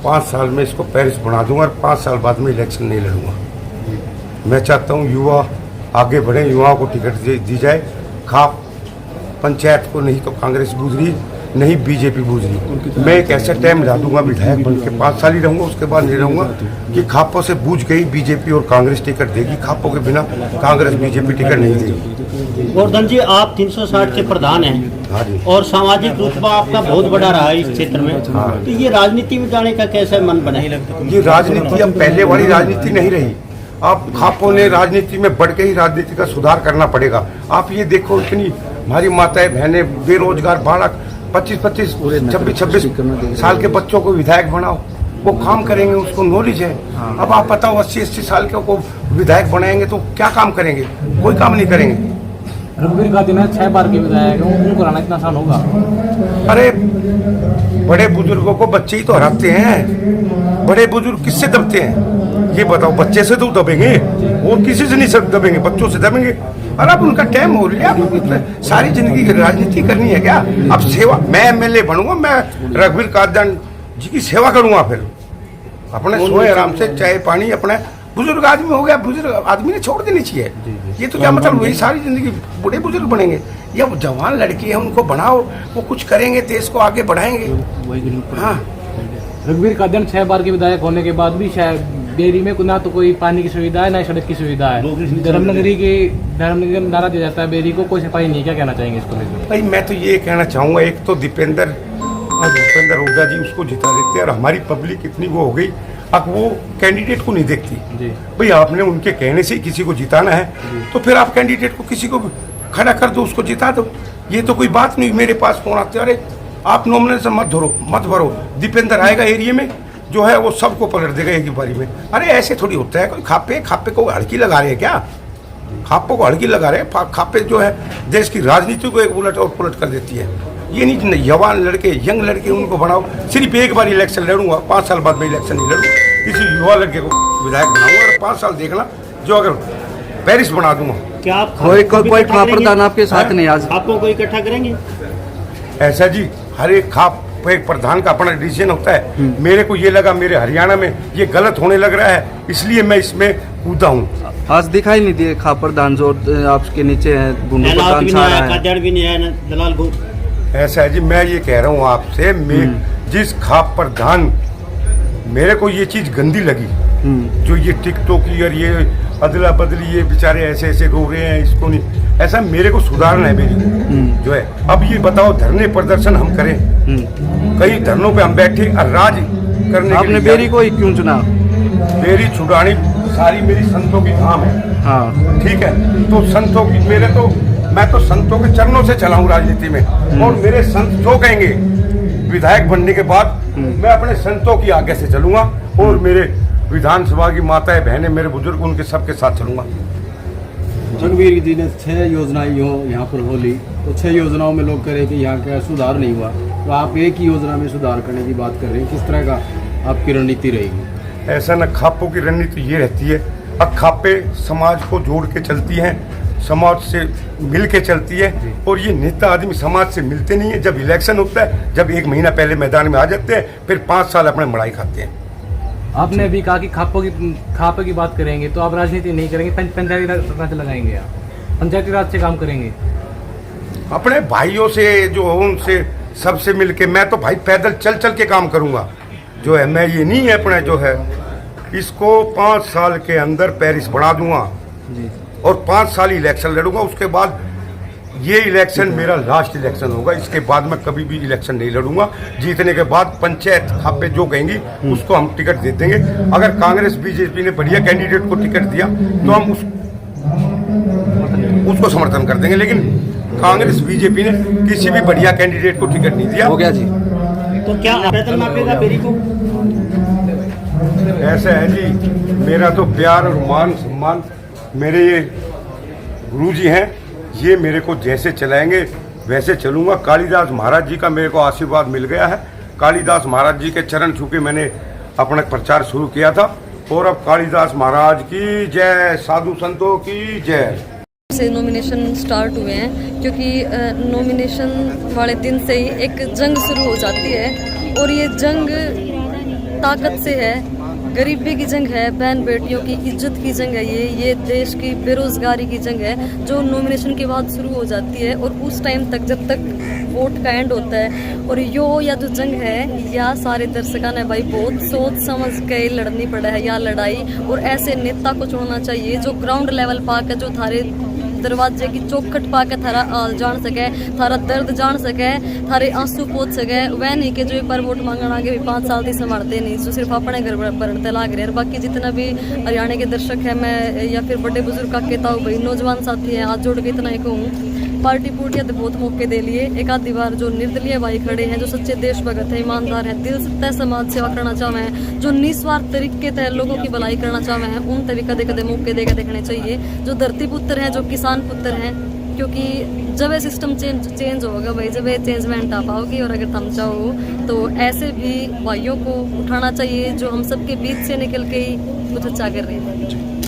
5 साल में इसको पेरिस बना दूंगा और 5 साल बाद में इलेक्शन नहीं लड़ूंगा। मैं चाहता हूँ युवा आगे बढ़े, युवाओं को टिकट दी जाए। खाप पंचायत को नहीं तो कांग्रेस बूझ रही, नहीं बीजेपी बूझ रही। मैं एक ऐसा टाइम ला दूंगा विधायक बन के 5 साल ही रहूंगा, उसके बाद नहीं रहूंगा कि खापों से बूझ गई बीजेपी और कांग्रेस टिकट देगी। खापों के बिना कांग्रेस बीजेपी टिकट नहीं देगी। गोवर्धन जी, आप 360 के प्रधान हैं। हाँ जी। और सामाजिक रुतबा आपका बहुत बड़ा रहा है इस क्षेत्र में। हाँ। तो ये राजनीति में जाने का कैसा मन बना? ये राजनीति अब पहले वाली राजनीति नहीं रही। अब खापों ने राजनीति में बढ़ के ही राजनीति का सुधार करना पड़ेगा। आप ये देखो, इतनी हमारी माताएं बहनें बेरोजगार बालक 25-25, 26-26 साल के बच्चों को विधायक बनाओ, वो काम करेंगे, उसको नॉलेज है। अब आप बताओ 80-80 साल के को विधायक बनाएंगे तो क्या काम करेंगे? कोई काम नहीं करेंगे। रघुवीर का दिन है 6 बार के विधायक, उनको हराना इतना आसान होगा? अरे बड़े बुजुर्गों को बच्चे ही तो हराते हैं। बड़े बुजुर्ग किससे दबते हैं ये बताओ? बच्चे से तो दबेंगे, और किसी से नहीं दबेंगे, बच्चों से दबेंगे। और अब उनका टाइम हो गया, सारी जिंदगी राजनीति करनी है क्या? अब सेवा, मैं एमएलए बनूंगा, मैं रघुवीर कादियान जी की सेवा करूंगा। फिर अपने सोए आराम से चाय पानी, अपने बुजुर्ग आदमी हो गया, बुजुर्ग आदमी ने छोड़ देनी चाहिए। ये तो क्या मतलब, वही सारी जिंदगी बूढ़े बुजुर्ग बनेंगे? या वो जवान लड़के हैं, उनको बनाओ, वो कुछ करेंगे, देश को आगे बढ़ाएंगे। हाँ, रघुवीर कादियान 6 बार के विधायक होने के बाद भी शायद डेयरी में ना तो कोई पानी की सुविधा है, ना सड़क की सुविधा है। धर्मनगरी नारा दिया जाता है बेरी को, कोई सफाई नहीं है। क्या कहना चाहेंगे इसको लेकर? भाई मैं तो ये कहना चाहूँगा, एक तो भूपेंद्र हुड्डा जी उसको जिता देते हैं, और हमारी पब्लिक इतनी वो हो गई अब वो कैंडिडेट को नहीं देखती। भाई आपने उनके कहने से किसी को जिताना है तो फिर आप कैंडिडेट को किसी को खड़ा कर दो, उसको जिता दो। ये तो कोई बात नहीं। मेरे पास फोन आते, अरे आप नॉमिनेशन मत भरो, दीपेंद्र आएगा एरिया में जो है वो सबको पलट देगा एक ही बारी में। अरे ऐसे थोड़ी होता है। कोई खापे को हड़की लगा रहे हैं क्या? खापों को हड़की लगा रहे हैं। खापे जो है देश की राजनीति को एक उलट और पुलट कर देती है। ये नहीं, जवान लड़के, यंग लड़के, उनको बढ़ाओ। सिर्फ एक बार इलेक्शन लड़ूंगा, 5 साल बाद में इलेक्शन नहीं लड़ूंगा। किसी युवा लड़के को विधायक बनाऊंगा और 5 साल देखना, जो अगर पेरिस बना दूंगा। क्या आप कोई प्रधान आपके साथ नहीं? आज आपको कोई इकट्ठा करेंगे? ऐसा जी, हर एक खाप एक प्रधान का अपना डिसीजन होता है। मेरे को ये लगा मेरे हरियाणा में ये गलत होने लग रहा है, इसलिए मैं इसमें कूदा हूँ। आज दिखाई नहीं दिए खाप प्रधान जो आपके नीचे है, दलाल को। ऐसा है जी, मैं ये कह रहा हूँ आपसे, जिस खाप प्रधान मेरे को ये चीज गंदी लगी, जो ये टिकटॉक और ये अदला बदली, ये बेचारे ऐसे ऐसे रो रहे हैं, इसको नहीं, ऐसा मेरे को सुधारना है मेरी जो है। अब ये बताओ, धरने प्रदर्शन हम करें, कई धरनों पे हम बैठे और राज करने आपने बेरी को ही क्यों चुना? बेरी छुड़ानी सारी मेरी संतों की धाम है। हाँ ठीक है, तो संतों की मैं तो संतों के चरणों से चला हूँ राजनीति में, और मेरे संत जो कहेंगे विधायक बनने के बाद मैं अपने संतों की आज्ञा से चलूंगा, और मेरे विधानसभा की माताएं बहनें, मेरे बुजुर्ग, उनके सबके साथ चलूंगा। रघुवीर जी ने 6 योजनाएं यहाँ पर बोली, तो 6 योजनाओं में लोग कह रहे हैं कि यहाँ का सुधार नहीं हुआ, तो आप एक ही योजना में सुधार करने की बात कर रहे हैं। किस तरह का आपकी रणनीति रहेगी? ऐसा न, खापों की रणनीति ये रहती है, अब खापे समाज को जोड़ के चलती हैं, समाज से मिल के चलती है, और ये नेता आदमी समाज से मिलते नहीं है। जब इलेक्शन होता है, जब 1 महीना पहले मैदान में आ जाते हैं, फिर 5 साल अपने मड़ाई खाते हैं। आपने अभी कहा कि खापों की बात करेंगे, तो आप राजनीति नहीं करेंगे, पंचायती राज लगाएंगे, आप पंचायती राज से काम करेंगे? अपने भाइयों से जो उनसे सबसे मिलके, मैं तो भाई पैदल चल चल के काम करूंगा जो है। मैं ये नहीं है अपने जो है, इसको 5 साल के अंदर पेरिस बना दूंगा और 5 साल इलेक्शन लड़ूंगा। उसके बाद ये इलेक्शन मेरा लास्ट इलेक्शन होगा, इसके बाद मैं कभी भी इलेक्शन नहीं लड़ूंगा। जीतने के बाद पंचायत खापे जो कहेंगी उसको हम टिकट दे देंगे। अगर कांग्रेस बीजेपी ने बढ़िया कैंडिडेट को टिकट दिया तो हम उसको समर्थन कर देंगे, लेकिन कांग्रेस बीजेपी ने किसी भी बढ़िया कैंडिडेट को टिकट नहीं दिया। हो गया जी। तो क्या पैदल मापेगा बेरी को? ऐसा है जी, मेरा तो प्यार और मान सम्मान, मेरे ये गुरुजी हैं, ये मेरे को जैसे चलाएंगे वैसे चलूंगा। कालिदास महाराज जी का मेरे को आशीर्वाद मिल गया है। कालिदास महाराज जी के चरण छू के मैंने अपना प्रचार शुरू किया था, और अब कालिदास महाराज की जय, साधु संतों की जय। से नॉमिनेशन स्टार्ट हुए हैं, क्योंकि नॉमिनेशन वाले दिन से ही एक जंग शुरू हो जाती है, और ये जंग ताकत से है, गरीबी की जंग है, बहन बेटियों की इज्जत की जंग है, ये देश की बेरोजगारी की जंग है जो नॉमिनेशन के बाद शुरू हो जाती है और उस टाइम तक जब तक वोट का एंड होता है। और या जो जंग है या सारे दर्शकों ने भाई बहुत सोच समझ के लड़नी पड़ा है या लड़ाई, और ऐसे नेता को चुनना चाहिए जो ग्राउंड लेवल पाकर जो थारे दरवाजे की चौखट पाके थारा हाल जान सके, थारा दर्द जान सके, थारे आंसू पोंछ सके। वह नहीं कि जो एक बार वोट मांगने आगे भी 5 साल से संभालते नहीं, जो सिर्फ अपने घर भरते लाग रहे हैं। बाकी जितना भी हरियाणा के दर्शक है, मैं या फिर बड़े बुजुर्ग का कहता हूँ भाई, नौजवान साथी हैं, हाथ जोड़ के इतना ही कहूँ, पार्टी पूर्टिया तो बहुत मौके दे लिए। एक आधी बार जो निर्दलीय भाई खड़े हैं, जो सच्चे देशभक्त हैं, ईमानदार हैं, दिल से समाज सेवा करना चाहते हैं, जो निस्वार्थ तरीके से लोगों की भलाई करना चाहते हैं, उन तभी कदे कदे मौके देकर देखने चाहिए। जो धरती पुत्र हैं, जो किसान पुत्र हैं, क्योंकि जब ये सिस्टम चेंज होगा भाई, जब ये चेंजमेंट आ पाओगी। और अगर तुम चाहो तो ऐसे भी भाइयों को उठाना चाहिए जो हम सबके बीच से निकल के ही कुछ अच्छा कर रहे हैं।